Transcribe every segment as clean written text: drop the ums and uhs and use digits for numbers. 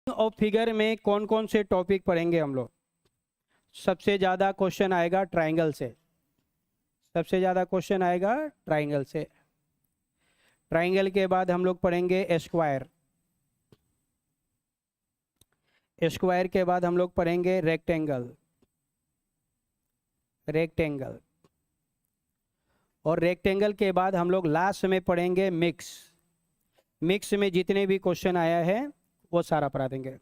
और फिगर में कौन कौन से टॉपिक पढ़ेंगे हम लोग? सबसे ज़्यादा क्वेश्चन आएगा ट्राइंगल से, सबसे ज़्यादा क्वेश्चन आएगा ट्राइंगल से। ट्राइंगल के बाद हम लोग पढ़ेंगे स्क्वायर, स्क्वायर के बाद हम लोग पढ़ेंगे रेक्टेंगल, रेक्टेंगल, और रेक्टेंगल के बाद हम लोग लास्ट में पढ़ेंगे मिक्स। मिक्स में जितने भी क्वेश्चन आया है वो सारा पढ़ा देंगे,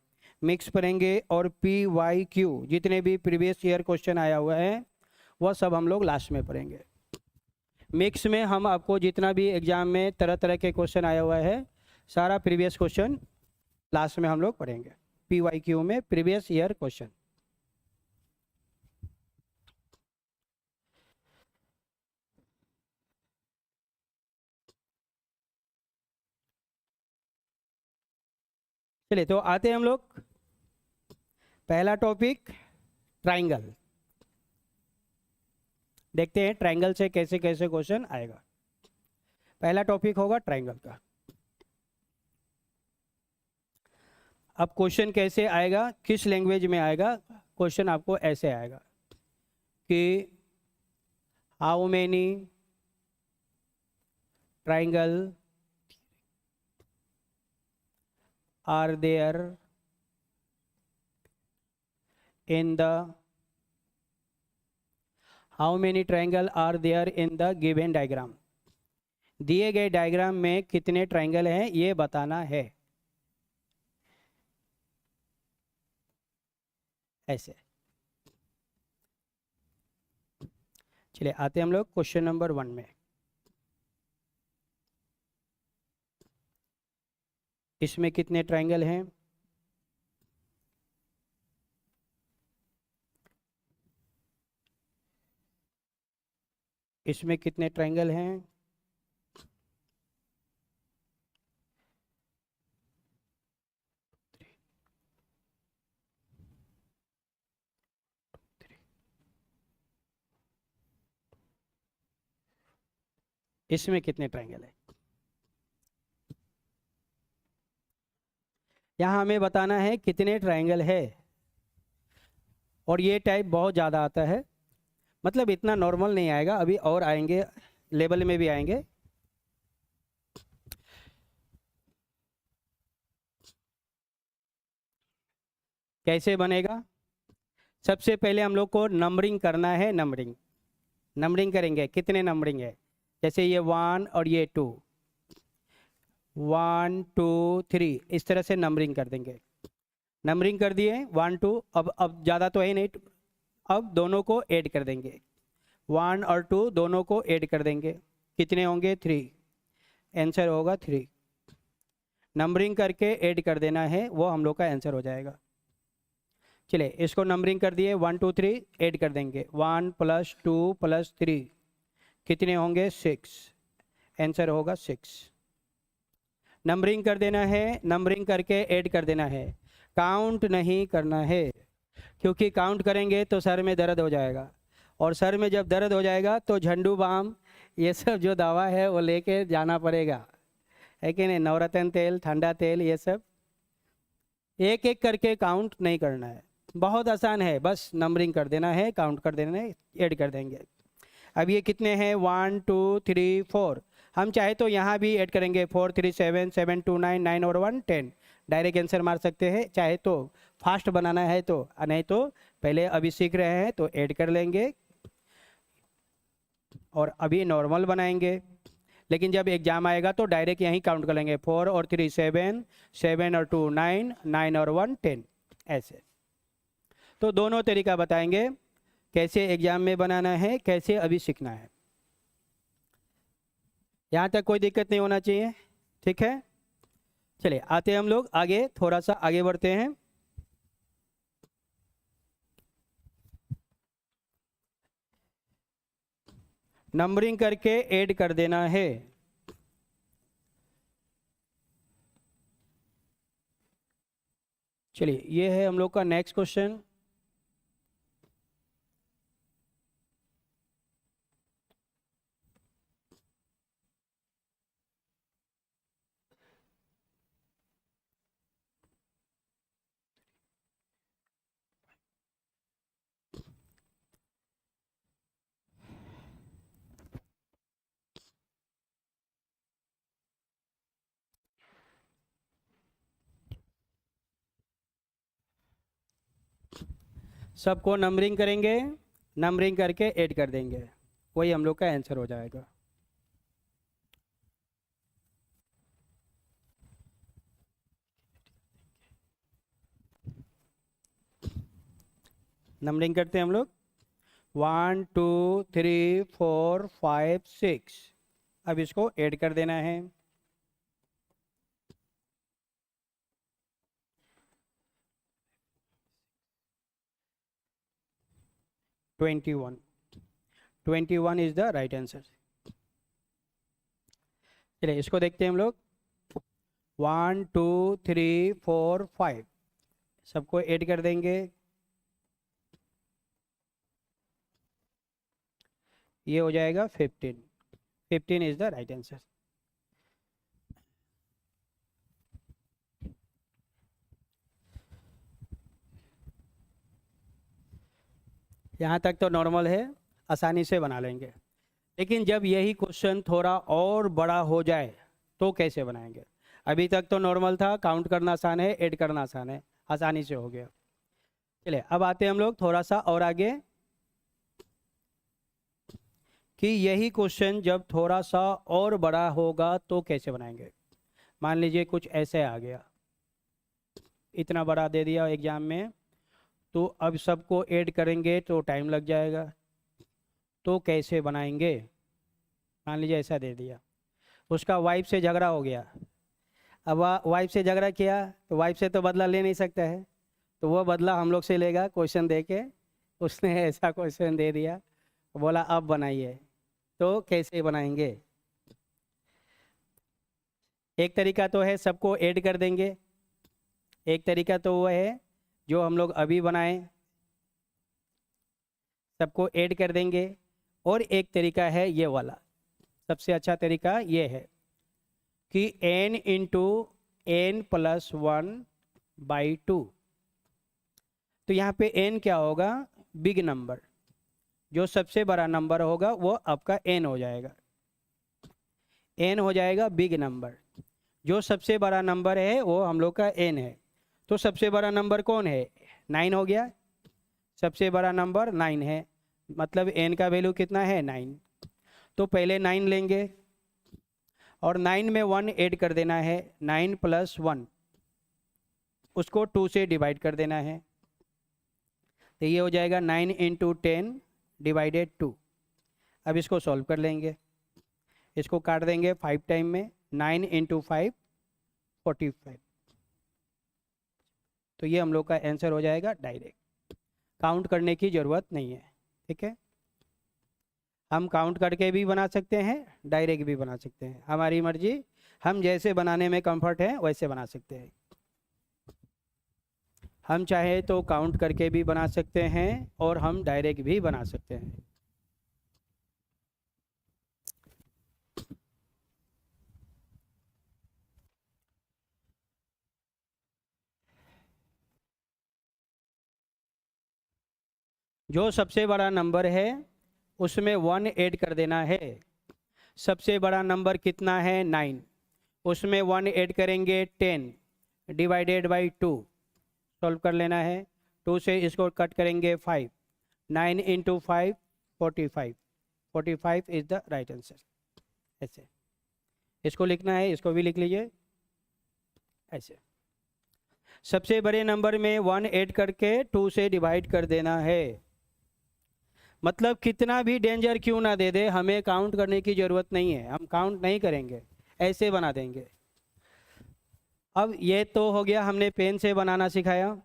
मिक्स पढ़ेंगे। और PYQ जितने भी प्रीवियस ईयर क्वेश्चन आया हुआ है वो सब हम लोग लास्ट में पढ़ेंगे। मिक्स में हम आपको जितना भी एग्जाम में तरह तरह के क्वेश्चन आया हुआ है सारा प्रीवियस क्वेश्चन लास्ट में हम लोग पढ़ेंगे। PYQ में प्रीवियस ईयर क्वेश्चन। चलिए तो आते हैं हम लोग, पहला टॉपिक ट्राइंगल। देखते हैं ट्राइंगल से कैसे कैसे क्वेश्चन आएगा। पहला टॉपिक होगा ट्राइंगल का। अब क्वेश्चन कैसे आएगा, किस लैंग्वेज में आएगा? क्वेश्चन आपको ऐसे आएगा कि how many triangle are there in the, how many triangle are there in the given diagram. दिए गए डायग्राम में कितने ट्राइंगल हैं ये बताना है, ऐसे। चलिए आते हैं हम लोग क्वेश्चन नंबर 1 में। इसमें कितने ट्राइंगल हैं? इसमें कितने ट्राइंगल हैं? इसमें कितने ट्राइंगल है? यहाँ हमें बताना है कितने ट्राइंगल है। और ये टाइप बहुत ज़्यादा आता है, मतलब इतना नॉर्मल नहीं आएगा, अभी और आएंगे, लेवल में भी आएंगे। कैसे बनेगा? सबसे पहले हम लोग को नंबरिंग करना है, नंबरिंग, नंबरिंग करेंगे। कितने नंबरिंग है? जैसे ये 1 और ये 2, 1 2 3, इस तरह से नंबरिंग कर देंगे। नंबरिंग कर दिए 1 2, अब ज़्यादा तो है नहीं, अब दोनों को ऐड कर देंगे, 1 और 2 दोनों को ऐड कर देंगे। कितने होंगे? 3, आंसर होगा 3। नंबरिंग करके ऐड कर देना है, वो हम लोग का आंसर हो जाएगा। चलिए इसको नंबरिंग कर दिए, 1 2 3 ऐड कर देंगे, 1 + 2 + 3 कितने होंगे? 6, आंसर होगा 6। नंबरिंग कर देना है, नंबरिंग करके ऐड कर देना है, काउंट नहीं करना है, क्योंकि काउंट करेंगे तो सर में दर्द हो जाएगा, और सर में जब दर्द हो जाएगा तो झंडू बाम ये सब जो दवा है वो लेके जाना पड़ेगा, है कि नहीं? नवरत्न तेल, ठंडा तेल, ये सब एक एक करके काउंट नहीं करना है, बहुत आसान है, बस नंबरिंग कर देना है, काउंट कर देना है, ऐड कर देंगे। अब ये कितने हैं? 1 2 3 4, हम चाहे तो यहाँ भी ऐड करेंगे, 4 3 7 7 2 9 9 और 1 10, डायरेक्ट आंसर मार सकते हैं। चाहे तो फास्ट बनाना है तो, नहीं तो पहले अभी सीख रहे हैं तो ऐड कर लेंगे, और अभी नॉर्मल बनाएंगे। लेकिन जब एग्जाम आएगा तो डायरेक्ट यहीं काउंट कर लेंगे, 4 और 3 7, 7 और 2 9, 9 और 1 10, ऐसे। तो दोनों तरीका बताएंगे, कैसे एग्जाम में बनाना है, कैसे अभी सीखना है। यहाँ तक कोई दिक्कत नहीं होना चाहिए, ठीक है? चलिए आते हैं हम लोग आगे, थोड़ा सा आगे बढ़ते हैं। नंबरिंग करके ऐड कर देना है। चलिए ये है हम लोग का नेक्स्ट क्वेश्चन। सबको नंबरिंग करेंगे, नंबरिंग करके ऐड कर देंगे, वही हम लोग का आंसर हो जाएगा। नंबरिंग करते हैं हम लोग 1 2 3 4 5 6। अब इसको ऐड कर देना है। 21 इज द राइट आंसर। चलिए इसको देखते हैं हम लोग 1 2 3 4 5 सबको ऐड कर देंगे। ये हो जाएगा 15 इज द राइट आंसर। यहाँ तक तो नॉर्मल है, आसानी से बना लेंगे। लेकिन जब यही क्वेश्चन थोड़ा और बड़ा हो जाए तो कैसे बनाएंगे? अभी तक तो नॉर्मल था, काउंट करना आसान है, ऐड करना आसान है, आसानी से हो गया। चलिए अब आते हैं हम लोग थोड़ा सा और आगे कि यही क्वेश्चन जब थोड़ा सा और बड़ा होगा तो कैसे बनाएंगे। मान लीजिए कुछ ऐसे आ गया, इतना बड़ा दे दिया एग्जाम में, तो अब सबको ऐड करेंगे तो टाइम लग जाएगा, तो कैसे बनाएंगे? मान लीजिए ऐसा दे दिया, उसका वाइफ से झगड़ा हो गया। अब वाइफ से झगड़ा किया तो वाइफ से तो बदला ले नहीं सकता है, तो वो बदला हम लोग से लेगा क्वेश्चन दे के। उसने ऐसा क्वेश्चन दे दिया, बोला अब बनाइए, तो कैसे बनाएंगे? एक तरीका तो है सबको ऐड कर देंगे, एक तरीका तो वो है जो हम लोग अभी बनाए, सबको ऐड कर देंगे, और एक तरीका है ये वाला। सबसे अच्छा तरीका ये है कि n इंटू n प्लस 1/2। तो यहाँ पे n क्या होगा? बिग नंबर, जो सबसे बड़ा नंबर होगा वो आपका n हो जाएगा। n हो जाएगा बिग नंबर, जो सबसे बड़ा नंबर है वो हम लोग का n है। तो सबसे बड़ा नंबर कौन है? 9 हो गया, सबसे बड़ा नंबर 9 है, मतलब n का वैल्यू कितना है? 9। तो पहले 9 लेंगे और 9 में 1 ऐड कर देना है, 9 प्लस 1, उसको 2 से डिवाइड कर देना है, तो ये हो जाएगा 9 इंटू 10 डिवाइडेड 2। अब इसको सॉल्व कर लेंगे, इसको काट देंगे 5 टाइम में, 9 इंटू 5 45। तो ये हम लोग का आंसर हो जाएगा डायरेक्ट, काउंट करने की ज़रूरत नहीं है। ठीक है, हम काउंट करके भी बना सकते हैं, डायरेक्ट भी बना सकते हैं, हमारी मर्जी, हम जैसे बनाने में कंफर्ट है वैसे बना सकते हैं। हम चाहे तो काउंट करके भी बना सकते हैं और हम डायरेक्ट भी बना सकते हैं। जो सबसे बड़ा नंबर है उसमें 1 ऐड कर देना है। सबसे बड़ा नंबर कितना है? 9, उसमें 1 ऐड करेंगे 10 डिवाइडेड बाई 2, सॉल्व कर लेना है। 2 से इसको कट करेंगे 5, 9 into 5 45, 45 is the right answer. ऐसे इसको लिखना है, इसको भी लिख लीजिए ऐसे। सबसे बड़े नंबर में 1 ऐड करके 2 से डिवाइड कर देना है। मतलब कितना भी डेंजर क्यों ना दे दे, हमें काउंट करने की ज़रूरत नहीं है, हम काउंट नहीं करेंगे, ऐसे बना देंगे। अब ये तो हो गया, हमने पेन से बनाना सिखाया।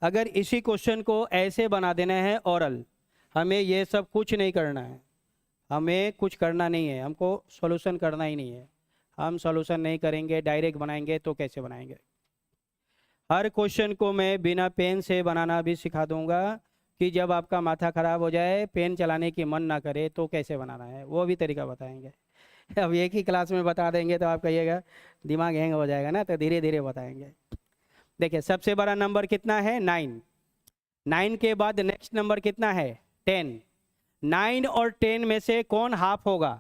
अगर इसी क्वेश्चन को ऐसे बना देना है ओरल, हमें ये सब कुछ नहीं करना है, हमें कुछ करना नहीं है, हमको सॉल्यूशन करना ही नहीं है, हम सॉल्यूशन नहीं करेंगे, डायरेक्ट बनाएंगे। तो कैसे बनाएंगे? हर क्वेश्चन को मैं बिना पेन से बनाना भी सिखा दूंगा, कि जब आपका माथा ख़राब हो जाए, पेन चलाने की मन ना करे, तो कैसे बनाना है वो भी तरीका बताएंगे। अब एक ही क्लास में बता देंगे तो आप कहिएगा दिमाग हैंग हो जाएगा ना, तो धीरे धीरे बताएंगे। देखिए सबसे बड़ा नंबर कितना है? 9। 9 के बाद नेक्स्ट नंबर कितना है? 10। 9 और 10 में से कौन हाफ होगा?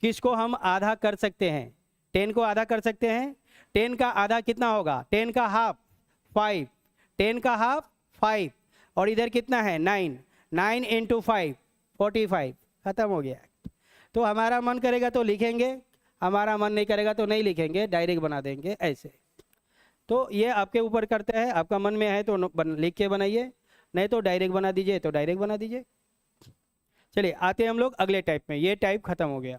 किसको हम आधा कर सकते हैं? 10 को आधा कर सकते हैं। 10 का आधा कितना होगा? 10 का हाफ 5, 10 का हाफ 5, और इधर कितना है 9, 9 इंटू 5 45, ख़त्म हो गया। तो हमारा मन करेगा तो लिखेंगे, हमारा मन नहीं करेगा तो नहीं लिखेंगे, डायरेक्ट बना देंगे ऐसे। तो ये आपके ऊपर करता है, आपका मन में है तो लिख के बनाइए, नहीं तो डायरेक्ट बना दीजिए तो डायरेक्ट बना दीजिए। चलिए आते हैं हम लोग अगले टाइप में, ये टाइप खत्म हो गया।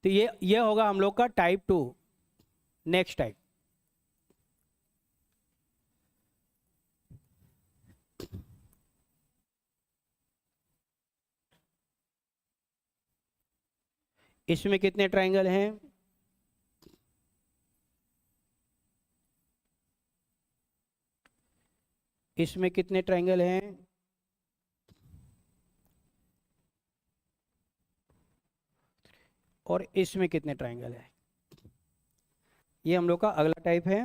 तो ये होगा हम लोग का टाइप 2। नेक्स्ट टाइप, इसमें कितने ट्राइंगल हैं? इसमें कितने ट्राइंगल हैं? और इसमें कितने ट्राइंगल हैं? ये हम लोग का अगला टाइप है।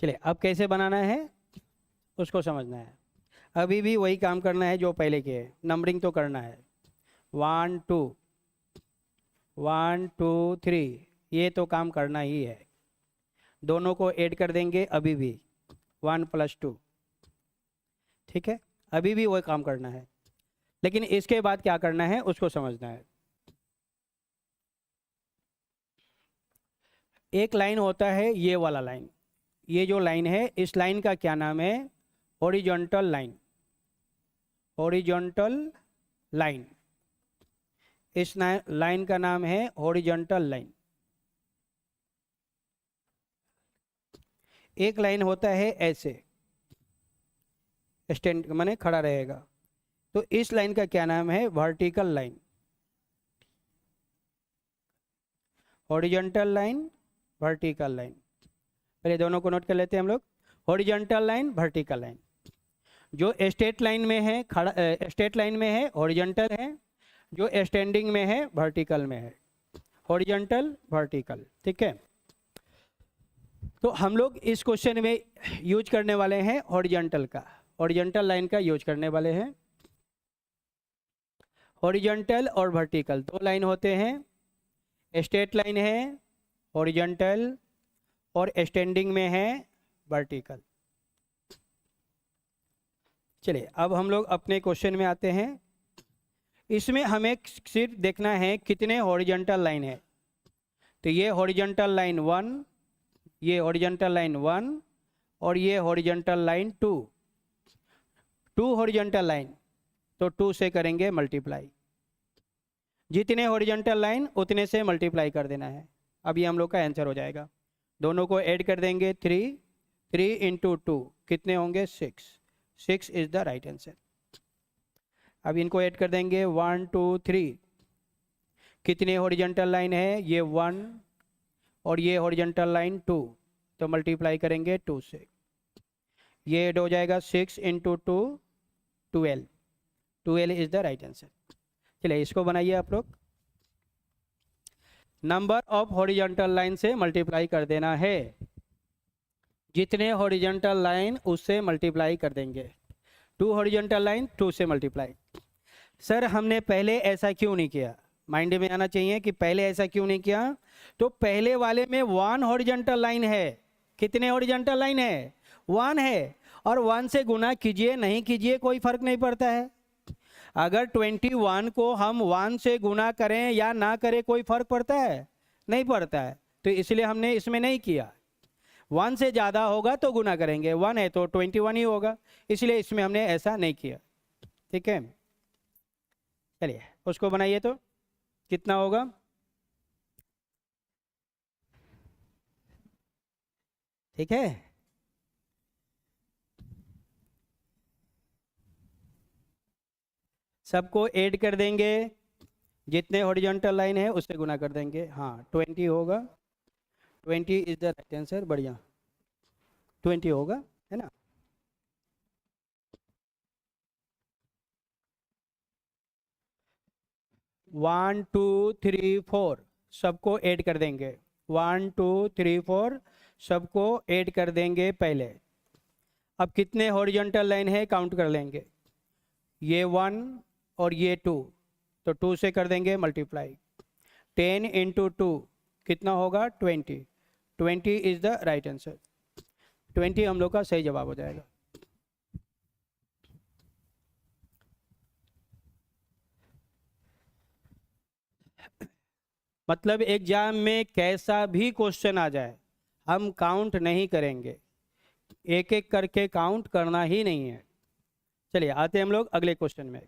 चलिए अब कैसे बनाना है उसको समझना है। अभी भी वही काम करना है जो पहले के, नंबरिंग तो करना है। 1 2 1 2 3, ये तो काम करना ही है। दोनों को ऐड कर देंगे अभी भी, 1 + 2, ठीक है, अभी भी वही काम करना है। लेकिन इसके बाद क्या करना है उसको समझना है। एक लाइन होता है ये वाला लाइन, ये जो लाइन है इस लाइन का क्या नाम है? Horizontal line. हॉरिजॉन्टल लाइन, इस लाइन का नाम है हॉरिजॉन्टल लाइन। एक लाइन होता है ऐसे, स्टैंड माने खड़ा रहेगा, तो इस लाइन का क्या नाम है? Vertical line. Horizontal line, vertical line, पहले दोनों को नोट कर लेते हैं हम लोग। Horizontal line, vertical line. जो स्ट्रेट लाइन में है खड़ा, स्ट्रेट लाइन में है हॉरिजॉन्टल है, जो स्टैंडिंग में है वर्टिकल में है। हॉरिजॉन्टल, वर्टिकल, ठीक है। तो हम लोग इस क्वेश्चन में यूज करने वाले हैं हॉरिजॉन्टल का, हॉरिजॉन्टल लाइन का यूज करने वाले हैं। हॉरिजॉन्टल और वर्टिकल दो लाइन होते हैं, स्ट्रेट लाइन है हॉरिजॉन्टल और स्टैंडिंग में है वर्टिकल। चलिए अब हम लोग अपने क्वेश्चन में आते हैं। इसमें हमें सिर्फ देखना है कितने हॉरिजॉन्टल लाइन है। तो ये हॉरिजॉन्टल लाइन 1, ये हॉरिजॉन्टल लाइन 1 और ये हॉरिजॉन्टल लाइन 2। 2 हॉरिजॉन्टल लाइन, तो 2 से करेंगे मल्टीप्लाई। जितने हॉरिजॉन्टल लाइन उतने से मल्टीप्लाई कर देना है। अब ये हम लोग का आंसर हो जाएगा। दोनों को ऐड कर देंगे 3, 3 इंटू 2 कितने होंगे? 6। 6 इज द राइट आंसर। अब इनको ऐड कर देंगे 1 2 3, कितने हॉरिजॉन्टल लाइन है? ये 1 और ये हॉरिजॉन्टल लाइन 2, तो मल्टीप्लाई करेंगे 2 से, ये ऐड हो जाएगा 6 into 2 12। 12 is the right answer. चलिए इसको बनाइए आप लोग। नंबर ऑफ हॉरिजॉन्टल लाइन से मल्टीप्लाई कर देना है, जितने हॉरिजॉन्टल लाइन उससे मल्टीप्लाई कर देंगे। 2 हॉरिजॉन्टल लाइन 2 से मल्टीप्लाई। सर हमने पहले ऐसा क्यों नहीं किया? माइंड में आना चाहिए कि पहले ऐसा क्यों नहीं किया। तो पहले वाले में 1 हॉरिजॉन्टल लाइन है। कितने हॉरिजॉन्टल लाइन है? 1 है, और 1 से गुना कीजिए नहीं कीजिए कोई फर्क नहीं पड़ता है। अगर 21 को हम 1 से गुना करें या ना करें कोई फर्क पड़ता है? नहीं पड़ता है। तो इसलिए हमने इसमें नहीं किया। 1 से ज़्यादा होगा तो गुना करेंगे, 1 है तो 21 ही होगा, इसलिए इसमें हमने ऐसा नहीं किया। ठीक है, चलिए उसको बनाइए। तो कितना होगा? ठीक है, सबको ऐड कर देंगे, जितने हॉरिजॉन्टल लाइन है उससे गुना कर देंगे। हाँ 20 होगा, 20 इज द राइट आंसर। बढ़िया, 20 होगा, है ना। 1 2 3 4 सबको ऐड कर देंगे। 1 2 3 4 सबको ऐड कर देंगे पहले। अब कितने हॉरिजॉन्टल लाइन है काउंट कर लेंगे। ये 1 और ये 2, तो 2 से कर देंगे मल्टीप्लाई। 10 इंटू 2 कितना होगा 20। 20 इज द राइट आंसर। 20 हम लोग का सही जवाब हो जाएगा। मतलब एग्जाम में कैसा भी क्वेश्चन आ जाए हम काउंट नहीं करेंगे, एक एक करके काउंट करना ही नहीं है। चलिए आते हैं हम लोग अगले क्वेश्चन में।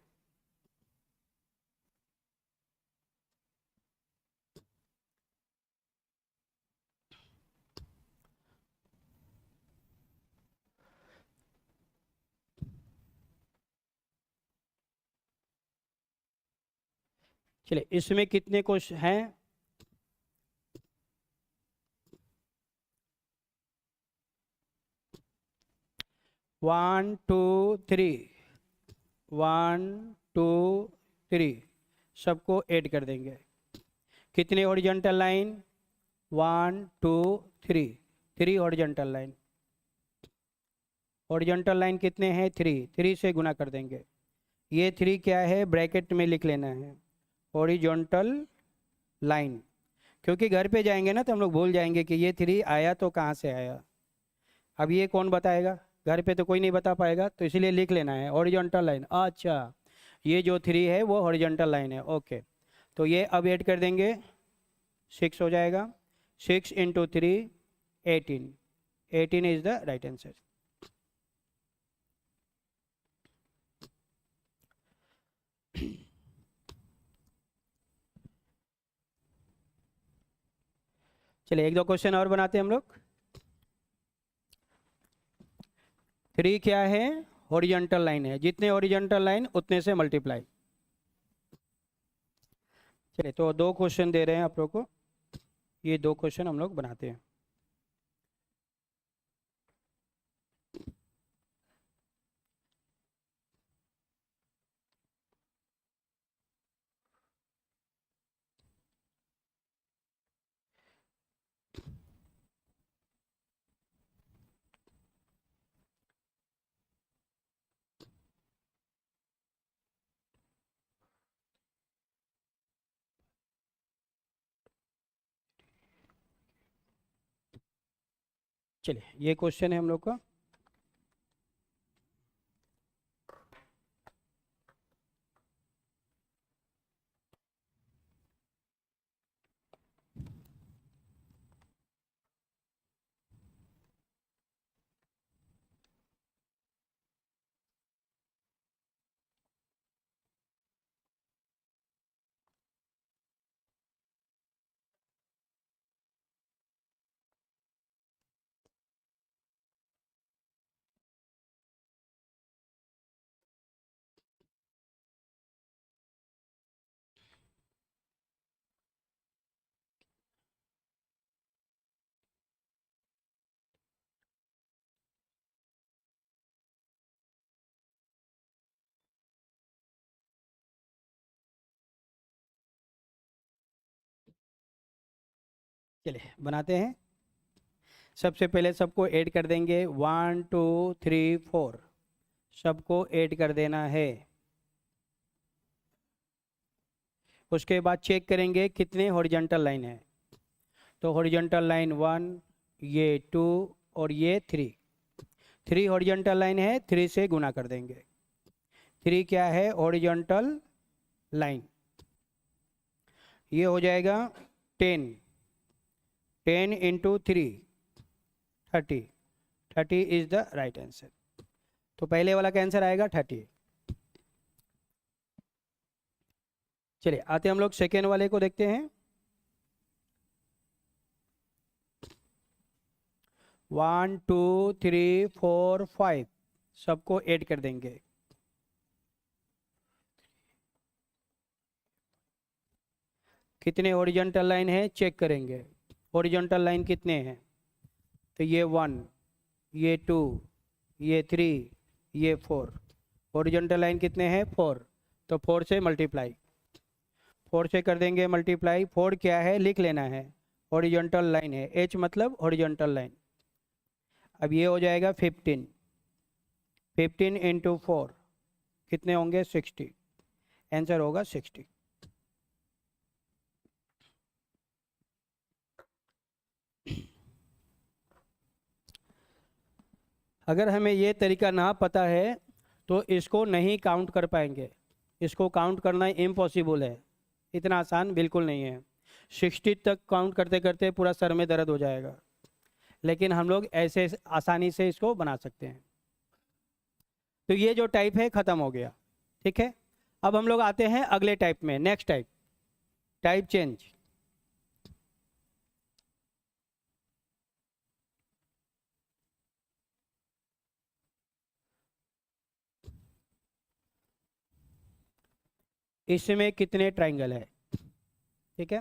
चलिए इसमें कितने क्वेश्चन हैं? 1 2 3, 1 2 3 सबको ऐड कर देंगे। कितने horizontal line? 1 2 3, 3 horizontal line. Horizontal line कितने हैं? 3, 3 से गुना कर देंगे। ये 3 क्या है ब्रैकेट में लिख लेना है, हॉरिजॉन्टल लाइन। क्योंकि घर पे जाएंगे ना तो हम लोग भूल जाएंगे कि ये 3 आया तो कहाँ से आया। अब ये कौन बताएगा? घर पे तो कोई नहीं बता पाएगा, तो इसलिए लिख लेना है हॉरिजॉन्टल लाइन। अच्छा ये जो 3 है वो हॉरिजॉन्टल लाइन है, ओके। तो ये अब ऐड कर देंगे, 6 हो जाएगा। 6 into 3 18, 18 is the right answer. चलिए एक दो क्वेश्चन और बनाते हैं हम लोग। 3 क्या है? हॉरिजॉन्टल लाइन है, जितने हॉरिजॉन्टल लाइन उतने से मल्टीप्लाई। चलिए तो 2 क्वेश्चन दे रहे हैं आप लोग को, ये 2 क्वेश्चन हम लोग बनाते हैं। चलिए ये क्वेश्चन है हम लोग का। चलिए बनाते हैं। सबसे पहले सबको ऐड कर देंगे, 1 2 3 4 सबको ऐड कर देना है। उसके बाद चेक करेंगे कितने हॉरिजॉन्टल लाइन है। तो हॉरिजॉन्टल लाइन 1, ये 2 और ये 3, 3 हॉरिजॉन्टल लाइन है, 3 से गुना कर देंगे। 3 क्या है? Horizontal line. ये हो जाएगा 10, 10 into 3 30, 30 is the right answer. तो पहले वाला का आंसर आएगा 30। चलिए आते हम लोग सेकेंड वाले को देखते हैं। 1 2 3 4 5 सबको ऐड कर देंगे। कितने हॉरिजॉन्टल लाइन है चेक करेंगे। हॉरिजॉन्टल लाइन कितने हैं? तो ये 1, ये 2, ये 3, ये 4। हॉरिजॉन्टल लाइन कितने हैं? 4, तो 4 से मल्टीप्लाई। 4 से कर देंगे मल्टीप्लाई। 4 क्या है लिख लेना है, हॉरिजॉन्टल लाइन है, एच मतलब हॉरिजॉन्टल लाइन। अब ये हो जाएगा 15, 15 इंटू 4 कितने होंगे 60, आंसर होगा 60। अगर हमें ये तरीका ना पता है तो इसको नहीं काउंट कर पाएंगे, इसको काउंट करना इम्पॉसिबल है, इतना आसान बिल्कुल नहीं है। 60 तक काउंट करते करते पूरा सर में दर्द हो जाएगा, लेकिन हम लोग ऐसे आसानी से इसको बना सकते हैं। तो ये जो टाइप है ख़त्म हो गया, ठीक है। अब हम लोग आते हैं अगले टाइप में, नेक्स्ट टाइप, टाइप चेंज। इसमें कितने ट्राइंगल है, ठीक है।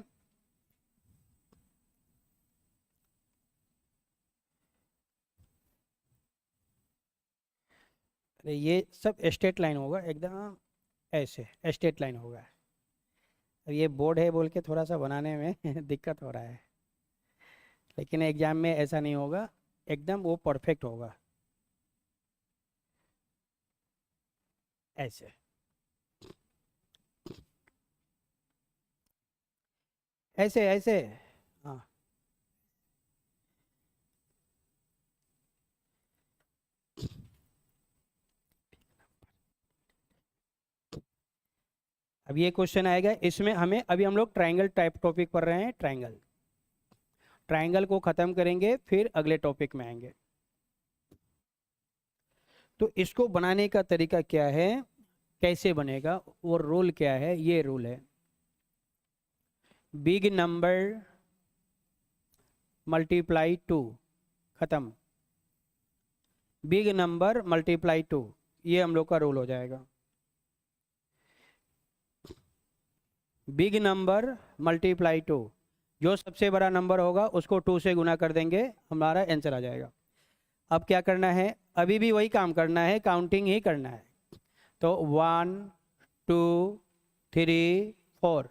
अरे ये सब स्ट्रेट लाइन होगा एकदम, ऐसे स्ट्रेट लाइन होगा। अब ये बोर्ड है बोल के थोड़ा सा बनाने में दिक्कत हो रहा है, लेकिन एग्जाम में ऐसा नहीं होगा, एकदम वो परफेक्ट होगा ऐसे। ऐसे ऐसे, हाँ। अब ये क्वेश्चन आएगा, इसमें हमें अभी हम लोग ट्रायंगल टाइप टॉपिक पढ़ रहे हैं, ट्रायंगल। ट्रायंगल को ख़त्म करेंगे फिर अगले टॉपिक में आएंगे। तो इसको बनाने का तरीका क्या है, कैसे बनेगा, वो रूल क्या है, ये रूल है बिग नंबर मल्टीप्लाई 2, ख़त्म। बिग नंबर मल्टीप्लाई 2, ये हम लोग का रूल हो जाएगा। बिग नंबर मल्टीप्लाई 2, जो सबसे बड़ा नंबर होगा उसको 2 से गुना कर देंगे, हमारा आंसर आ जाएगा। अब क्या करना है, अभी भी वही काम करना है, काउंटिंग ही करना है। तो 1 2 3 4,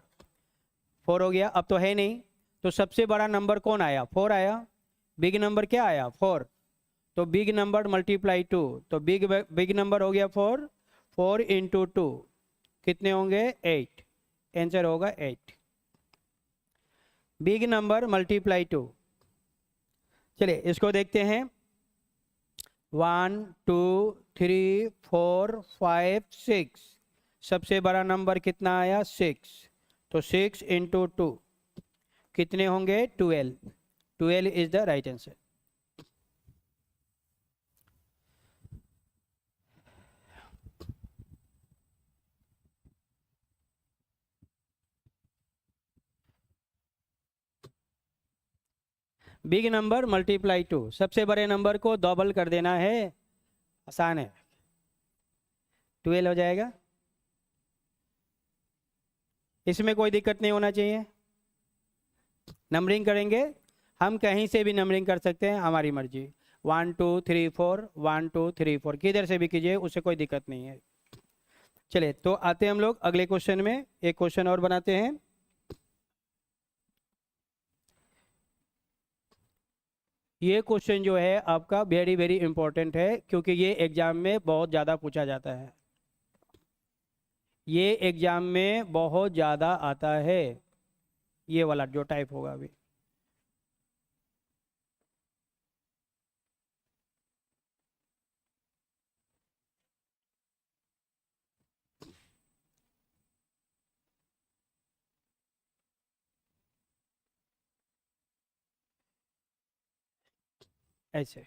4 हो गया। अब तो है नहीं, तो सबसे बड़ा नंबर कौन आया, 4 आया। बिग नंबर क्या आया, 4। तो बिग नंबर मल्टीप्लाई 2, तो बिग नंबर हो गया 4, 4 इंटू 2 कितने होंगे 8, आंसर होगा 8। बिग नंबर मल्टीप्लाई 2, चलिए इसको देखते हैं। 1 2 3 4 5 6, सबसे बड़ा नंबर कितना आया 6, तो 6 इंटू 2 कितने होंगे 12, 12 is the right answer. Big number multiply 2, सबसे बड़े नंबर को डबल कर देना है, आसान है, 12 हो जाएगा। इसमें कोई दिक्कत नहीं होना चाहिए। नंबरिंग करेंगे, हम कहीं से भी नंबरिंग कर सकते हैं, हमारी मर्जी। 1 2 3 4, 1 2 3 4 किधर से भी कीजिए, उससे कोई दिक्कत नहीं है। चलिए तो आते हैं हम लोग अगले क्वेश्चन में, एक क्वेश्चन और बनाते हैं। ये क्वेश्चन जो है आपका वेरी वेरी इंपॉर्टेंट है, क्योंकि ये एग्जाम में बहुत ज़्यादा पूछा जाता है, ये एग्जाम में बहुत ज़्यादा आता है, ये वाला जो टाइप होगा अभी। ऐसे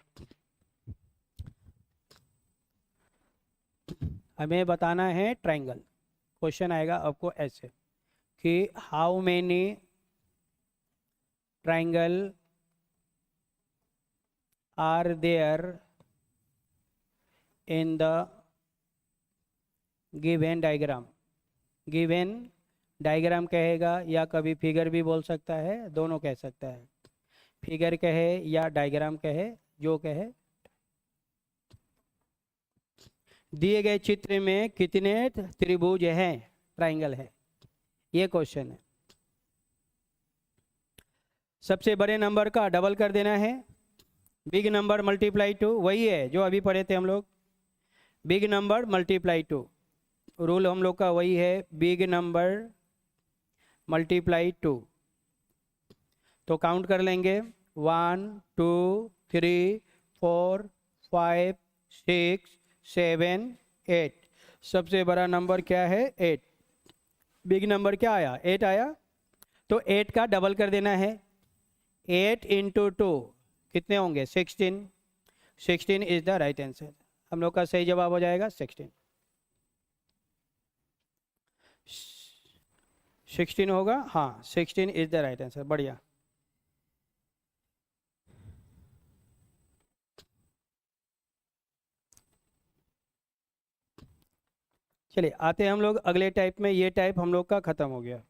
हमें बताना है ट्रायंगल, क्वेश्चन आएगा आपको ऐसे कि how many triangle are there in the given diagram. Given diagram कहेगा या कभी फिगर भी बोल सकता है, दोनों कह सकता है, फिगर कहे या डायग्राम कहे, जो कहे। दिए गए चित्र में कितने त्रिभुज हैं, ट्रायंगल है, ये क्वेश्चन है। सबसे बड़े नंबर का डबल कर देना है, बिग नंबर मल्टीप्लाई टू, वही है जो अभी पढ़े थे हम लोग, big number multiply two. Rule हम लोग का वही है, बिग नंबर मल्टीप्लाई टू। तो काउंट कर लेंगे, 1 2 3 4 5 6 7 8। सबसे बड़ा नंबर क्या है? 8। बिग नंबर क्या आया? 8 आया। तो 8 का डबल कर देना है, 8 इंटू 2 कितने होंगे? 16। 16 इज द राइट आंसर। हम लोग का सही जवाब हो जाएगा 16। 16 होगा, हाँ 16 इज द राइट आंसर। बढ़िया। चलिए आते हैं हम लोग अगले टाइप में। ये टाइप हम लोग का खत्म हो गया,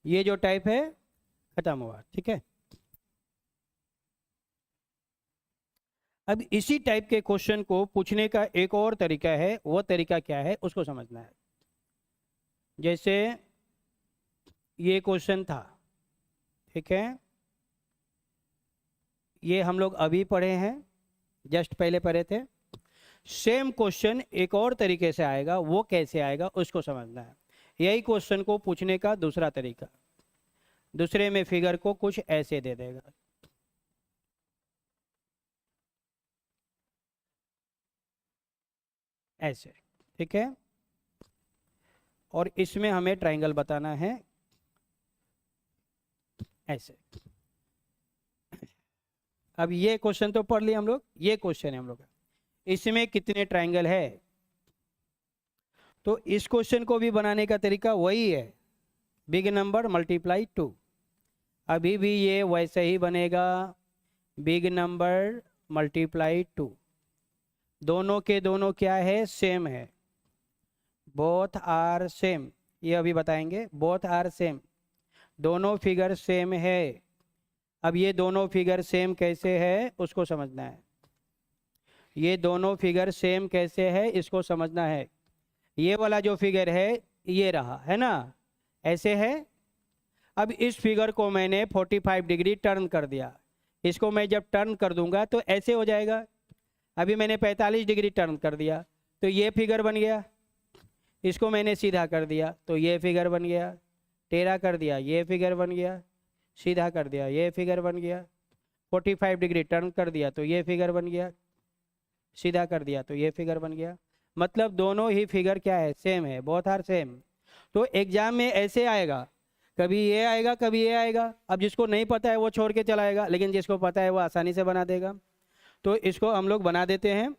ये जो टाइप है खत्म हुआ, ठीक है। अब इसी टाइप के क्वेश्चन को पूछने का एक और तरीका है, वो तरीका क्या है उसको समझना है। जैसे ये क्वेश्चन था, ठीक है, ये हम लोग अभी पढ़े हैं, जस्ट पहले पढ़े थे। सेम क्वेश्चन एक और तरीके से आएगा, वो कैसे आएगा उसको समझना है। यही क्वेश्चन को पूछने का दूसरा तरीका, दूसरे में फिगर को कुछ ऐसे दे देगा, ऐसे, ठीक है। और इसमें हमें ट्रायंगल बताना है, ऐसे। अब ये क्वेश्चन तो पढ़ लिया हम लोग, ये क्वेश्चन है हम लोग का, इसमें कितने ट्रायंगल है। तो इस क्वेश्चन को भी बनाने का तरीका वही है, बिग नंबर मल्टीप्लाई टू। अभी भी ये वैसे ही बनेगा, बिग नंबर मल्टीप्लाई टू। दोनों के दोनों क्या है? सेम है, बोथ आर सेम। ये अभी बताएंगे, बोथ आर सेम, दोनों फिगर सेम है। अब ये दोनों फिगर सेम कैसे है उसको समझना है, ये दोनों फिगर सेम कैसे है इसको समझना है। ये वाला जो फिगर है ये रहा, है ना, ऐसे है। अब इस फिगर को मैंने 45 डिग्री टर्न कर दिया, इसको मैं जब टर्न कर दूंगा तो ऐसे हो जाएगा। अभी मैंने 45 डिग्री टर्न कर दिया तो ये फिगर बन गया, इसको मैंने सीधा कर दिया तो ये फिगर बन गया, टेढ़ा कर दिया ये फिगर बन गया, सीधा कर दिया ये फिगर बन गया, 45 डिग्री टर्न कर दिया तो ये फिगर बन गया, सीधा कर दिया तो ये फिगर बन गया। मतलब दोनों ही फिगर क्या है? सेम है, बोथ आर सेम। तो एग्जाम में ऐसे आएगा, कभी ये आएगा कभी ये आएगा। अब जिसको नहीं पता है वो छोड़ के चलाएगा, लेकिन जिसको पता है वो आसानी से बना देगा। तो इसको हम लोग बना देते हैं,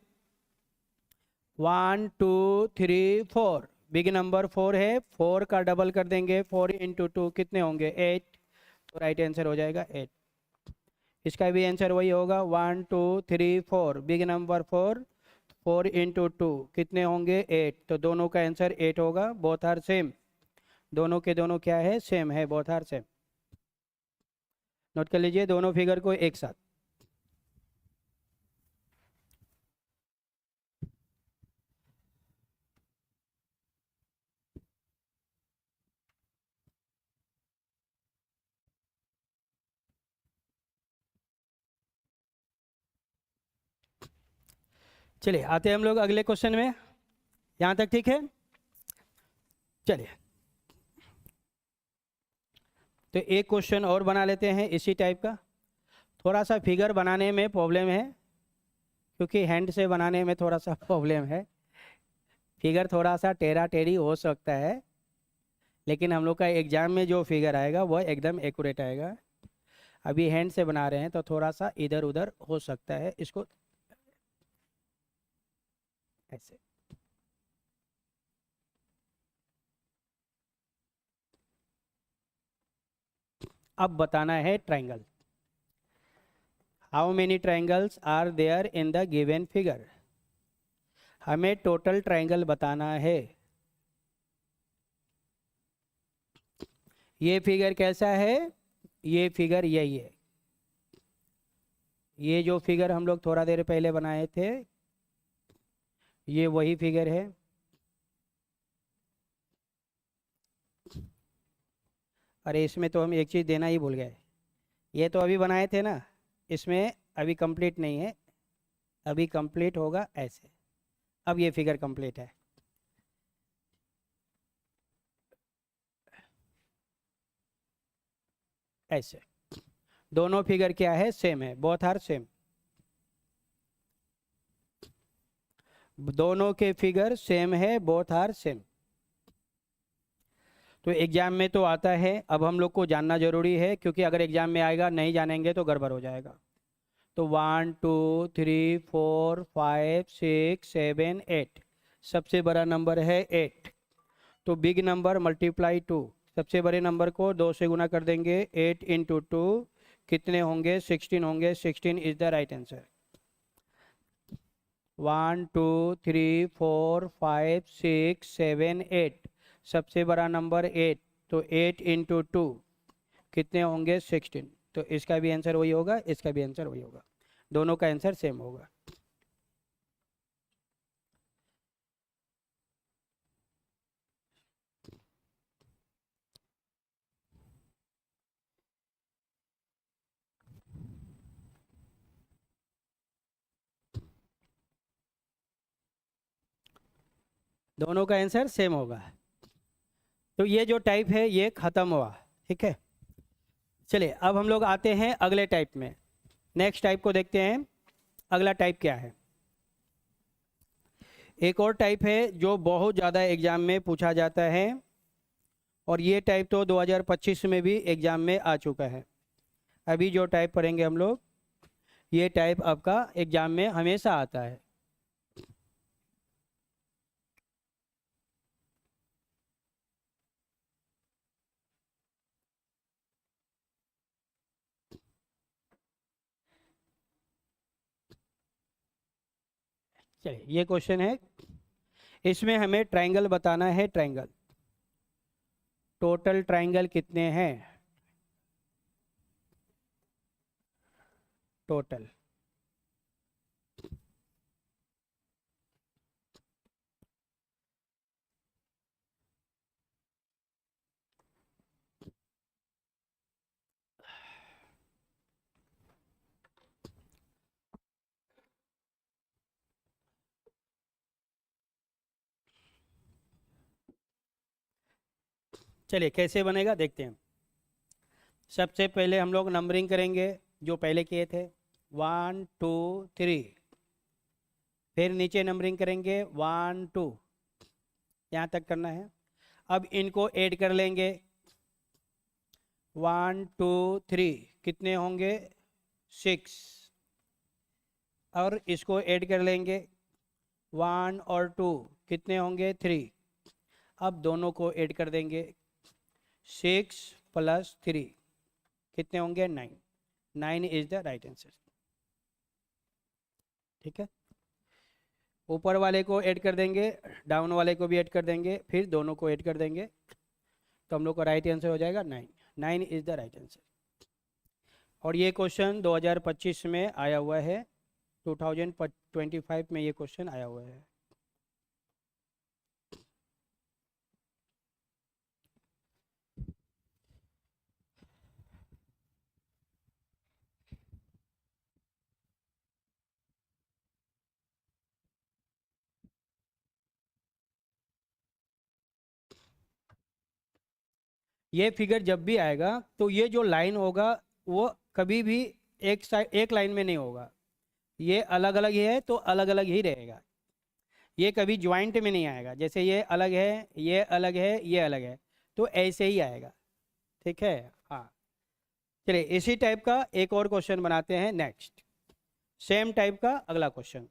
1 2 3 4। बिग नंबर 4 है, 4 का डबल कर देंगे, 4 इंटू 2 कितने होंगे? 8। तो राइट आंसर हो जाएगा 8। इसका भी आंसर वही होगा, 1 2 3 4, बिग नंबर 4, 4 इंटू 2 कितने होंगे? 8। तो दोनों का आंसर 8 होगा, बोथ आर सेम। दोनों के दोनों क्या है? सेम है, बोथ आर सेम। नोट कर लीजिए दोनों फिगर को एक साथ। चलिए आते हैं हम लोग अगले क्वेश्चन में, यहाँ तक ठीक है। चलिए तो एक क्वेश्चन और बना लेते हैं इसी टाइप का। थोड़ा सा फिगर बनाने में प्रॉब्लम है, क्योंकि हैंड से बनाने में थोड़ा सा प्रॉब्लम है, फिगर थोड़ा सा टेढ़ा टेढ़ी हो सकता है, लेकिन हम लोग का एग्जाम में जो फिगर आएगा वो एकदम एक्यूरेट आएगा। अभी हैंड से बना रहे हैं तो थोड़ा सा इधर उधर हो सकता है, इसको ऐसे। अब बताना है triangle, how many triangles are there in the given figure. हमें टोटल ट्रायंगल बताना है। ये फिगर कैसा है? ये फिगर यही है, ये जो फिगर हम लोग थोड़ा देर पहले बनाए थे ये वही फिगर है। अरे इसमें तो हम एक चीज़ देना ही भूल गए। ये तो अभी बनाए थे ना, इसमें अभी कंप्लीट नहीं है, अभी कंप्लीट होगा ऐसे। अब ये फिगर कंप्लीट है। ऐसे दोनों फिगर क्या है, सेम है, बोथ आर सेम। दोनों के फिगर सेम है, बोथ आर सेम। तो एग्जाम में तो आता है, अब हम लोग को जानना जरूरी है, क्योंकि अगर एग्जाम में आएगा नहीं जानेंगे तो गड़बड़ हो जाएगा। तो 1 2 3 4 5 6 7 8, सबसे बड़ा नंबर है 8। तो बिग नंबर मल्टीप्लाई 2, सबसे बड़े नंबर को 2 से गुना कर देंगे। 8 इंटू 2 कितने होंगे, 16 होंगे। 16 इज द राइट आंसर। 1 2 3 4 5 6 7 8, सबसे बड़ा नंबर 8। तो 8 इंटू 2 कितने होंगे, 16। तो इसका भी आंसर वही होगा, इसका भी आंसर वही होगा, दोनों का आंसर सेम होगा। दोनों का आंसर सेम होगा। तो ये जो टाइप है ये खत्म हुआ। ठीक है, चलिए अब हम लोग आते हैं अगले टाइप में। नेक्स्ट टाइप को देखते हैं, अगला टाइप क्या है। एक और टाइप है जो बहुत ज़्यादा एग्जाम में पूछा जाता है, और ये टाइप तो 2025 में भी एग्जाम में आ चुका है। अभी जो टाइप पढ़ेंगे हम लोग, ये टाइप आपका एग्जाम में हमेशा आता है। चलिए ये क्वेश्चन है, इसमें हमें ट्रायंगल बताना है। ट्रायंगल, टोटल ट्रायंगल कितने हैं, टोटल। चलिए कैसे बनेगा देखते हैं। सबसे पहले हम लोग नंबरिंग करेंगे जो पहले किए थे, 1 2 3। फिर नीचे नंबरिंग करेंगे 1 2, यहाँ तक करना है। अब इनको ऐड कर लेंगे, 1 2 3 कितने होंगे, 6। और इसको ऐड कर लेंगे, 1 और 2 कितने होंगे, 3। अब दोनों को ऐड कर देंगे, 6 प्लस 3 कितने होंगे, 9। 9 इज द राइट आंसर। ठीक है, ऊपर वाले को ऐड कर देंगे, डाउन वाले को भी ऐड कर देंगे, फिर दोनों को ऐड कर देंगे, तो हम लोग का राइट आंसर हो जाएगा 9। 9 इज द राइट आंसर। और ये क्वेश्चन 2025 में आया हुआ है, 2025 में ये क्वेश्चन आया हुआ है। ये फिगर जब भी आएगा तो ये जो लाइन होगा वो कभी भी एक साइड एक लाइन में नहीं होगा, ये अलग अलग ही है तो अलग अलग ही रहेगा। ये कभी ज्वाइंट में नहीं आएगा, जैसे ये अलग है, ये अलग है, ये अलग है, तो ऐसे ही आएगा। ठीक है, हाँ। चलिए इसी टाइप का एक और क्वेश्चन बनाते हैं नेक्स्ट, सेम टाइप का अगला क्वेश्चन।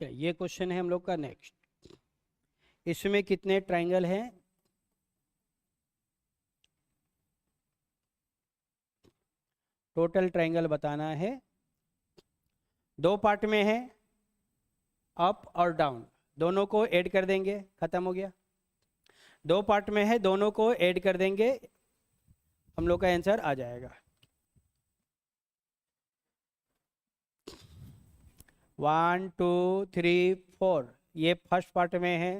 चलिए ये क्वेश्चन है हम लोग का नेक्स्ट। इसमें कितने ट्राइंगल हैं, टोटल ट्राइंगल बताना है। दो पार्ट में है, अप और डाउन, दोनों को ऐड कर देंगे, खत्म हो गया। दो पार्ट में है, दोनों को ऐड कर देंगे, हम लोग का आंसर आ जाएगा। 1 2 3 4, ये फर्स्ट पार्ट में है।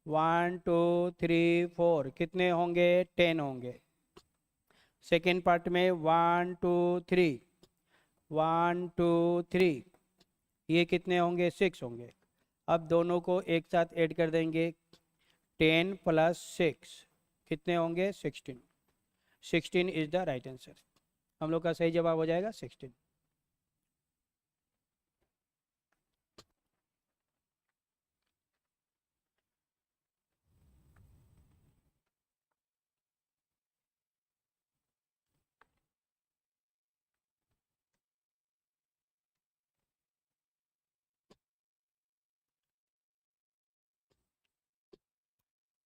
1 2 3 4 कितने होंगे? 10 होंगे। सेकेंड पार्ट में 1 2 3, 1 2 3, ये कितने होंगे? 6 होंगे। अब दोनों को एक साथ ऐड कर देंगे, 10 + 6 कितने होंगे? 16। 16 इज द राइट आंसर। हम लोग का सही जवाब हो जाएगा 16।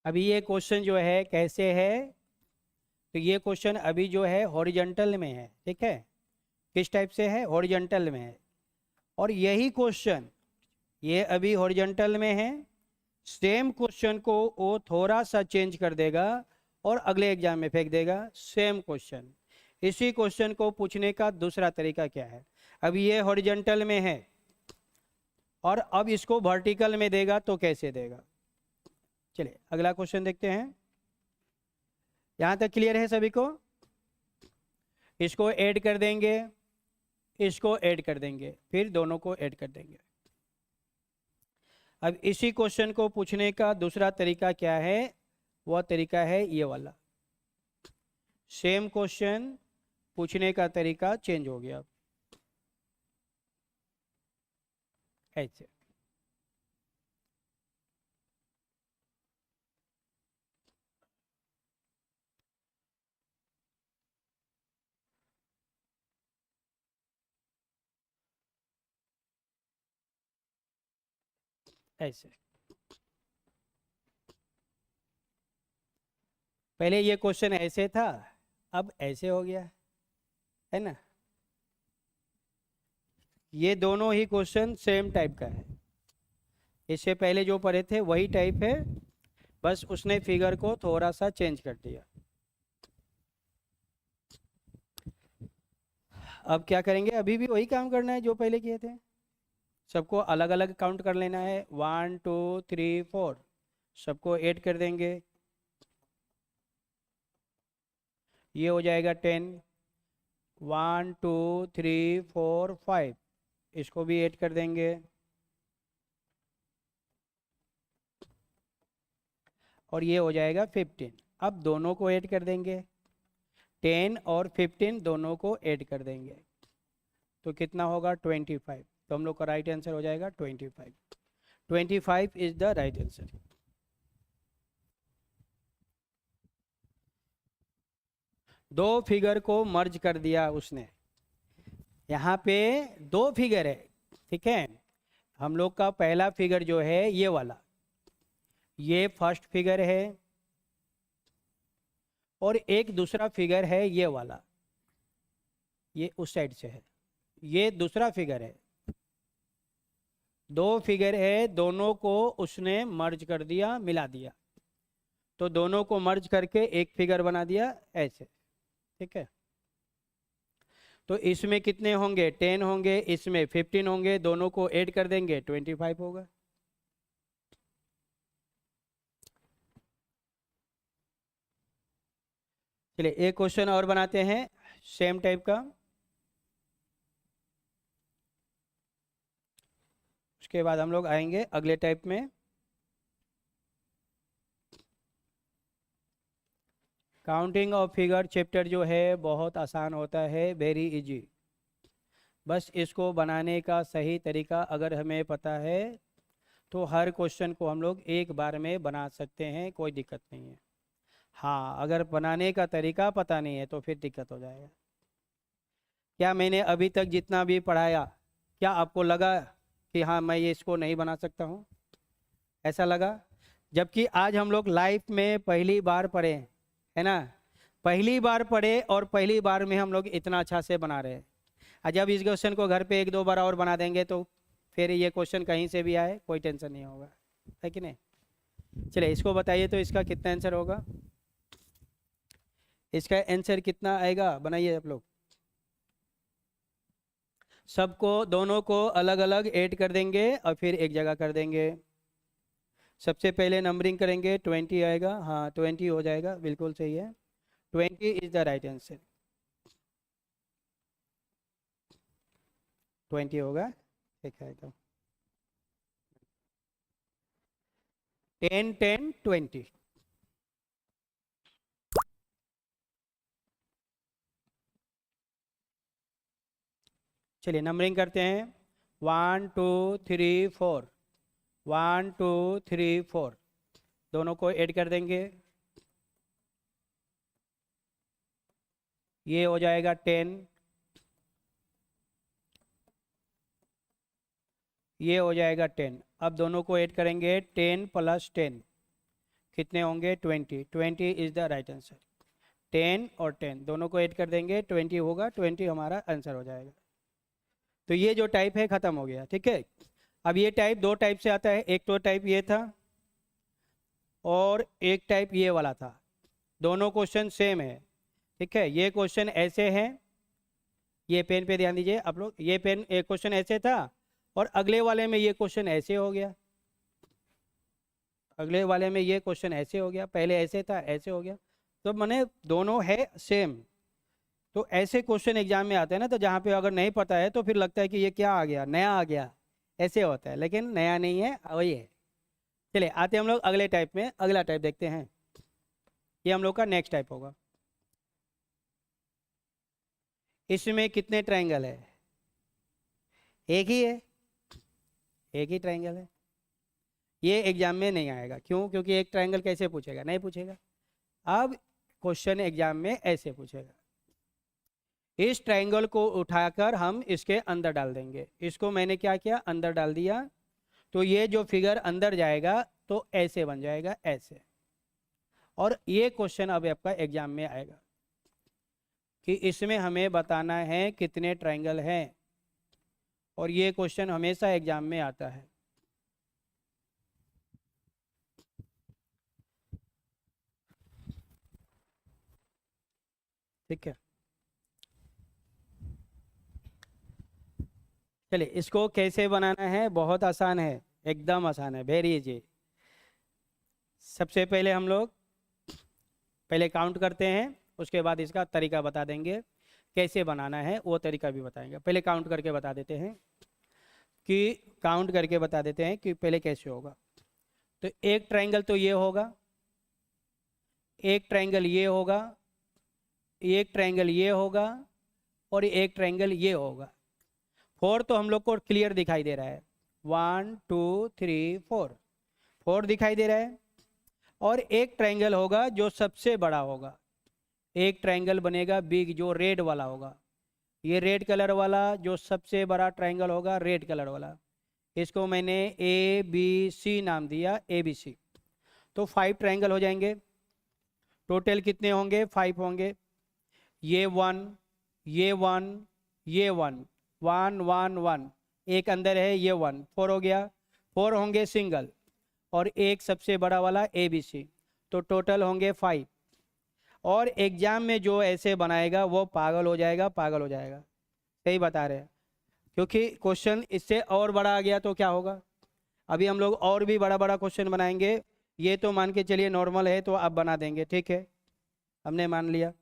अभी ये क्वेश्चन जो है कैसे है, तो ये क्वेश्चन अभी जो है हॉरिजॉन्टल में है, ठीक है। किस टाइप से है? हॉरिजॉन्टल में है। और यही क्वेश्चन ये अभी हॉरिजॉन्टल में है, सेम क्वेश्चन को वो थोड़ा सा चेंज कर देगा और अगले एग्जाम में फेंक देगा सेम क्वेश्चन। इसी क्वेश्चन को पूछने का दूसरा तरीका क्या है? अभी ये हॉरिजॉन्टल में है और अब इसको वर्टिकल में देगा तो कैसे देगा? चलिए अगला क्वेश्चन देखते हैं। यहां तक क्लियर है सभी को? इसको ऐड कर देंगे, इसको ऐड कर देंगे, फिर दोनों को ऐड कर देंगे। अब इसी क्वेश्चन को पूछने का दूसरा तरीका क्या है? वह तरीका है ये वाला। सेम क्वेश्चन पूछने का तरीका चेंज हो गया। ऐसे ऐसे पहले ये क्वेश्चन ऐसे था, अब ऐसे हो गया है ना। ये दोनों ही क्वेश्चन सेम टाइप का है, इससे पहले जो पढ़े थे वही टाइप है, बस उसने फिगर को थोड़ा सा चेंज कर दिया। अब क्या करेंगे? अभी भी वही काम करना है जो पहले किए थे, सबको अलग अलग काउंट कर लेना है। 1 2 3 4 सबको ऐड कर देंगे, ये हो जाएगा 10। 1 2 3 4 5 इसको भी ऐड कर देंगे, और ये हो जाएगा 15। अब दोनों को ऐड कर देंगे, 10 और 15 दोनों को ऐड कर देंगे तो कितना होगा? 25। तो हम लोग का राइट आंसर हो जाएगा 25। 25 इज द राइट आंसर। दो फिगर को मर्ज कर दिया उसने। यहाँ पे दो फिगर है, ठीक है। हम लोग का पहला फिगर जो है ये वाला, ये फर्स्ट फिगर है, और एक दूसरा फिगर है ये वाला, ये उस साइड से है, ये दूसरा फिगर है। दो फिगर है, दोनों को उसने मर्ज कर दिया, मिला दिया, तो दोनों को मर्ज करके एक फिगर बना दिया ऐसे, ठीक है। तो इसमें कितने होंगे? 10 होंगे, इसमें 15 होंगे, दोनों को ऐड कर देंगे 25 होगा। चलिए एक क्वेश्चन और बनाते हैं सेम टाइप का, उसके बाद हम लोग आएंगे अगले टाइप में। काउंटिंग ऑफ फिगर चैप्टर जो है बहुत आसान होता है, वेरी इजी। बस इसको बनाने का सही तरीका अगर हमें पता है तो हर क्वेश्चन को हम लोग एक बार में बना सकते हैं, कोई दिक्कत नहीं है। हाँ, अगर बनाने का तरीका पता नहीं है तो फिर दिक्कत हो जाएगा। क्या मैंने अभी तक जितना भी पढ़ाया, क्या आपको लगा कि हाँ मैं ये इसको नहीं बना सकता हूँ? ऐसा लगा? जबकि आज हम लोग लाइफ में पहली बार पढ़े, है ना, पहली बार पढ़े और पहली बार में हम लोग इतना अच्छा से बना रहे हैं। जब इस क्वेश्चन को घर पे एक दो बार और बना देंगे तो फिर ये क्वेश्चन कहीं से भी आए कोई टेंशन नहीं होगा, है कि नहीं। चलिए इसको बताइए तो इसका कितना आंसर होगा, इसका आंसर कितना आएगा, बनाइए आप लोग। सबको दोनों को अलग अलग ऐड कर देंगे और फिर एक जगह कर देंगे। सबसे पहले नंबरिंग करेंगे, 20 आएगा, हाँ 20 हो जाएगा, बिल्कुल सही है, 20 इज द राइट आंसर, 20 होगा, ठीक है। तो 10 10 20। चलिए नंबरिंग करते हैं, 1 2 3 4, 1 2 3 4, दोनों को ऐड कर देंगे, ये हो जाएगा 10, ये हो जाएगा 10। अब दोनों को ऐड करेंगे, 10 + 10 कितने होंगे, 20, 20 इज द राइट आंसर। 10 और 10 दोनों को ऐड कर देंगे, 20 होगा, 20 हमारा आंसर हो जाएगा। तो ये जो टाइप है ख़त्म हो गया, ठीक है। अब ये टाइप दो टाइप से आता है, एक तो टाइप ये था और एक टाइप ये वाला था, दोनों क्वेश्चन सेम है, ठीक है। ये क्वेश्चन ऐसे हैं, ये पेन पे ध्यान दीजिए आप लोग, ये पेन एक क्वेश्चन ऐसे था और अगले वाले में ये क्वेश्चन ऐसे हो गया, अगले वाले में ये क्वेश्चन ऐसे हो गया, पहले ऐसे था ऐसे हो गया, तो मैंने दोनों है सेम। तो ऐसे क्वेश्चन एग्जाम में आते हैं ना, तो जहाँ पे अगर नहीं पता है तो फिर लगता है कि ये क्या आ गया, नया आ गया, ऐसे होता है, लेकिन नया नहीं है, वही है। चलिए आते हैं हम लोग अगले टाइप में, अगला टाइप देखते हैं, ये हम लोग का नेक्स्ट टाइप होगा। इसमें कितने ट्रायंगल है, एक ही है, एक ही ट्रायंगल है। ये एग्जाम में नहीं आएगा, क्यों, क्योंकि एक ट्रायंगल कैसे पूछेगा, नहीं पूछेगा। अब क्वेश्चन एग्जाम में ऐसे पूछेगा, इस ट्रायंगल को उठाकर हम इसके अंदर डाल देंगे, इसको मैंने क्या किया, अंदर डाल दिया, तो ये जो फिगर अंदर जाएगा तो ऐसे बन जाएगा, ऐसे। और ये क्वेश्चन अब आपका एग्जाम में आएगा कि इसमें हमें बताना है कितने ट्रायंगल हैं, और ये क्वेश्चन हमेशा एग्जाम में आता है। ठीक है, चलिए इसको कैसे बनाना है, बहुत आसान है, एकदम आसान है, वेरी इजी। सबसे पहले हम लोग पहले काउंट करते हैं, उसके बाद इसका तरीका बता देंगे, कैसे बनाना है वो तरीका भी बताएंगे। पहले काउंट करके बता देते हैं कि पहले कैसे होगा। तो एक ट्रायंगल तो ये होगा, एक ट्रायंगल ये होगा, एक ट्रायंगल ये होगा, और एक ट्रायंगल ये होगा। 4 तो हम लोग को क्लियर दिखाई दे रहा है, 1 2 3 4, 4 दिखाई दे रहा है। और एक ट्रायंगल होगा जो सबसे बड़ा होगा, एक ट्रायंगल बनेगा बिग, जो रेड वाला होगा, ये रेड कलर वाला जो सबसे बड़ा ट्रायंगल होगा, रेड कलर वाला, इसको मैंने ABC नाम दिया, ABC। तो 5 ट्रायंगल हो जाएंगे, टोटल कितने होंगे, 5 होंगे। ये 1, ये 1, ये 1, 1 1 1, एक अंदर है, ये 1, 4 हो गया, 4 होंगे सिंगल, और एक सबसे बड़ा वाला ABC, तो टोटल होंगे 5। और एग्जाम में जो ऐसे बनाएगा वो पागल हो जाएगा, पागल हो जाएगा, सही बता रहे हैं, क्योंकि क्वेश्चन इससे और बड़ा आ गया तो क्या होगा। अभी हम लोग और भी बड़ा बड़ा क्वेश्चन बनाएंगे, ये तो मान के चलिए नॉर्मल है तो आप बना देंगे, ठीक है, हमने मान लिया।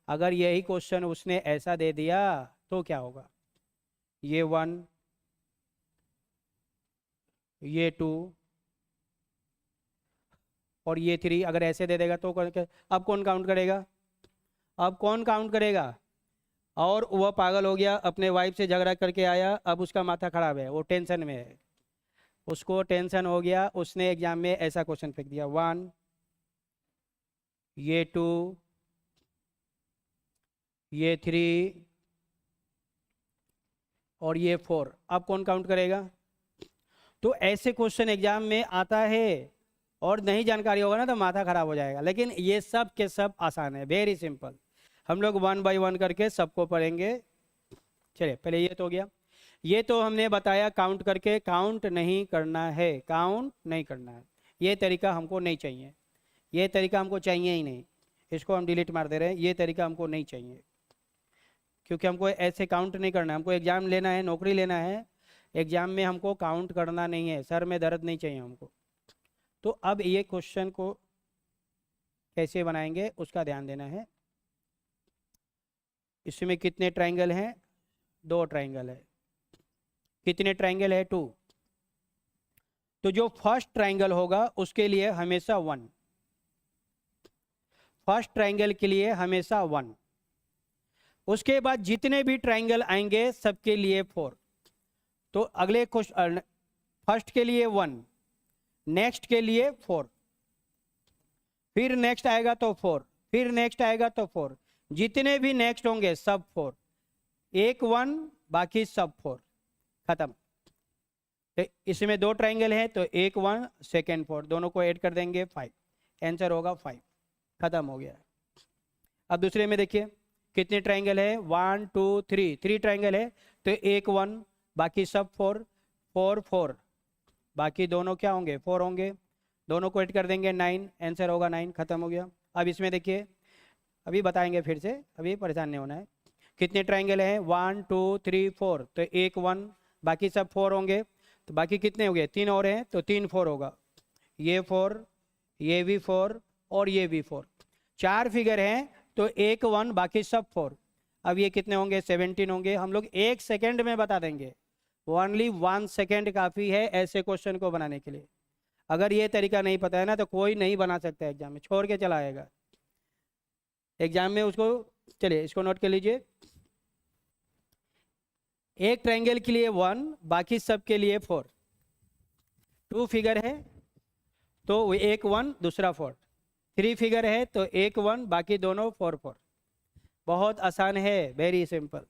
अगर यही क्वेश्चन उसने ऐसा दे दिया तो क्या होगा, ये 1, ये 2 और ये 3, अगर ऐसे दे देगा तो अब कौन काउंट करेगा, अब कौन काउंट करेगा। और वह पागल हो गया, अपने वाइफ से झगड़ा करके आया, अब उसका माथा खराब है, वो टेंशन में है, उसको टेंशन हो गया, उसने एग्जाम में ऐसा क्वेश्चन फेंक दिया, 1, ये 2, ये 3 और ये 4, अब कौन काउंट करेगा। तो ऐसे क्वेश्चन एग्जाम में आता है, और नहीं जानकारी होगा ना तो माथा खराब हो जाएगा। लेकिन ये सब के सब आसान है, वेरी सिंपल, हम लोग 1 बाय 1 करके सबको पढ़ेंगे, चलिए पहले ये तो हो गया। ये तो हमने बताया काउंट करके, काउंट नहीं करना है, काउंट नहीं करना है, ये तरीका हमको नहीं चाहिए, ये तरीका हमको चाहिए ही नहीं, इसको हम डिलीट मार दे रहे हैं, ये तरीका हमको नहीं चाहिए, क्योंकि हमको ऐसे काउंट नहीं करना है। हमको एग्जाम लेना है, नौकरी लेना है, एग्जाम में हमको काउंट करना नहीं है, सर में दर्द नहीं चाहिए हमको। तो अब ये क्वेश्चन को कैसे बनाएंगे उसका ध्यान देना है। इसमें कितने ट्रायंगल हैं? 2 ट्रायंगल है। कितने ट्रायंगल है? 2। तो जो फर्स्ट ट्रायंगल होगा उसके लिए हमेशा 1, फर्स्ट ट्रायंगल के लिए हमेशा 1। उसके बाद जितने भी ट्रायंगल आएंगे सबके लिए 4। तो अगले क्वेश्चन, फर्स्ट के लिए 1, नेक्स्ट के लिए 4, फिर नेक्स्ट आएगा तो 4, फिर नेक्स्ट आएगा तो 4, जितने भी नेक्स्ट होंगे सब 4, एक 1 बाकी सब 4, खत्म। तो इसमें 2 ट्रायंगल है तो एक 1 सेकेंड 4, दोनों को ऐड कर देंगे 5, आंसर होगा 5, खत्म हो गया। अब दूसरे में देखिए कितने ट्रायंगल है? 1 2 3, 3 ट्रायंगल है तो एक 1 बाकी सब 4, 4 4, बाकी दोनों क्या होंगे? 4 होंगे, दोनों को ऐड कर देंगे 9, आंसर होगा 9, खत्म हो गया। अब इसमें देखिए, अभी बताएंगे फिर से, अभी परेशान नहीं होना है। कितने ट्रायंगल हैं? 1 2 3 4, तो एक 1 बाकी सब 4 होंगे, तो बाकी कितने हो गए? 3 और हैं तो 3 4 होगा, ये 4, ये भी 4 और ये भी 4, 4 फिगर हैं तो एक 1 बाकी सब 4। अब ये कितने होंगे? 17 होंगे। हम लोग 1 सेकेंड में बता देंगे, ओनली 1 सेकेंड काफ़ी है ऐसे क्वेश्चन को बनाने के लिए। अगर ये तरीका नहीं पता है ना तो कोई नहीं बना सकता एग्जाम में, छोड़ के चला आएगा एग्जाम में उसको। चलिए इसको नोट कर लीजिए, एक ट्रायंगल के लिए 1 बाकी सब के लिए 4, 2 फिगर है तो एक 1 दूसरा 4, 3 फिगर है तो एक 1 बाकी दोनों 4 4। बहुत आसान है, वेरी सिंपल।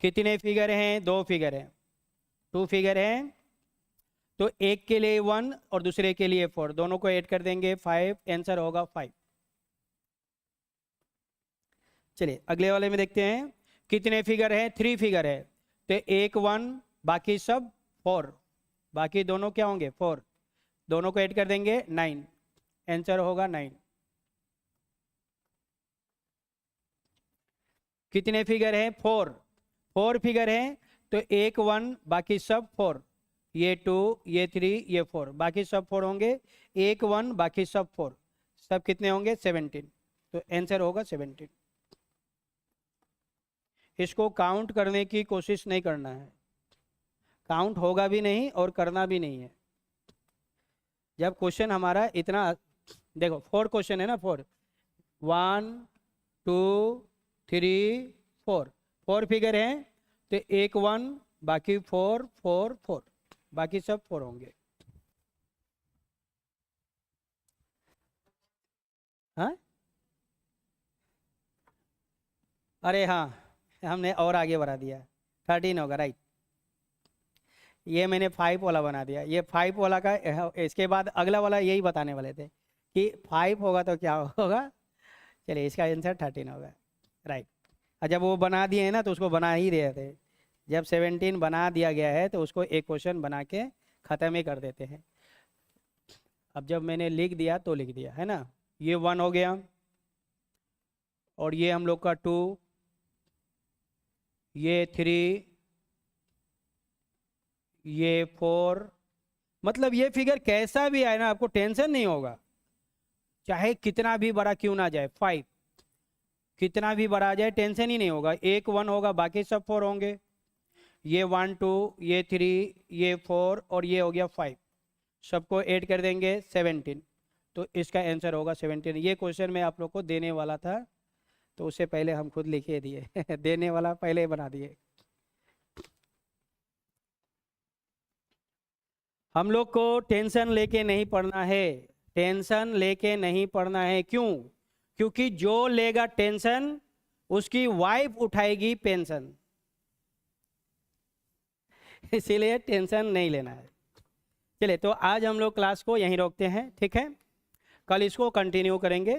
कितने फिगर हैं? 2 फिगर हैं, 2 फिगर हैं तो एक के लिए 1 और दूसरे के लिए 4, दोनों को ऐड कर देंगे 5, आंसर होगा 5। चलिए अगले वाले में देखते हैं कितने फिगर हैं? 3 फिगर है तो एक 1 बाकी सब 4, बाकी दोनों क्या होंगे? 4, दोनों को ऐड कर देंगे 9, आंसर होगा 9। कितने फिगर हैं? 4, 4 फिगर हैं तो एक 1 बाकी सब 4, ये 2 ये 3 ये 4, बाकी सब 4 होंगे, एक 1 बाकी सब 4, सब कितने होंगे? 17, तो आंसर होगा 17। इसको काउंट करने की कोशिश नहीं करना है, काउंट होगा भी नहीं और करना भी नहीं है। जब क्वेश्चन हमारा इतना, देखो 4 क्वेश्चन है ना, 4, 1 2 3 4, 4 फिगर हैं तो एक 1 बाकी 4 4 4, बाकी सब 4 होंगे। हाँ, अरे हाँ, हमने और आगे बढ़ा दिया, 13 होगा, राइट। ये मैंने 5 वाला बना दिया, ये 5 वाला का, इसके बाद अगला वाला यही बताने वाले थे कि 5 होगा तो क्या होगा। चलिए इसका आंसर 13 होगा, राइट। और जब वो बना दिए हैं ना तो उसको बना ही रहे थे, जब 17 बना दिया गया है तो उसको एक क्वेश्चन बना के ख़त्म ही कर देते हैं। अब जब मैंने लिख दिया तो लिख दिया है ना, ये 1 हो गया और ये हम लोग का 2, ये 3, ये 4, मतलब ये फिगर कैसा भी आए ना आपको टेंशन नहीं होगा, चाहे कितना भी बड़ा क्यों ना जाए, 5 कितना भी बड़ा आ जाए टेंशन ही नहीं होगा। एक 1 होगा बाकी सब 4 होंगे, ये 1 2 ये 3 ये 4 और ये हो गया 5, सबको ऐड कर देंगे 17, तो इसका आंसर होगा 17। ये क्वेश्चन मैं आप लोग को देने वाला था तो उससे पहले हम खुद लिखे दिए देने वाला पहले बना दिए। हम लोग को टेंशन लेके नहीं पढ़ना है, टेंशन लेके नहीं पढ़ना है। क्यों? क्योंकि जो लेगा टेंशन उसकी वाइफ उठाएगी पेंशन, इसीलिए टेंशन नहीं लेना है। चलिए तो आज हम लोग क्लास को यहीं रोकते हैं, ठीक है, कल इसको कंटिन्यू करेंगे।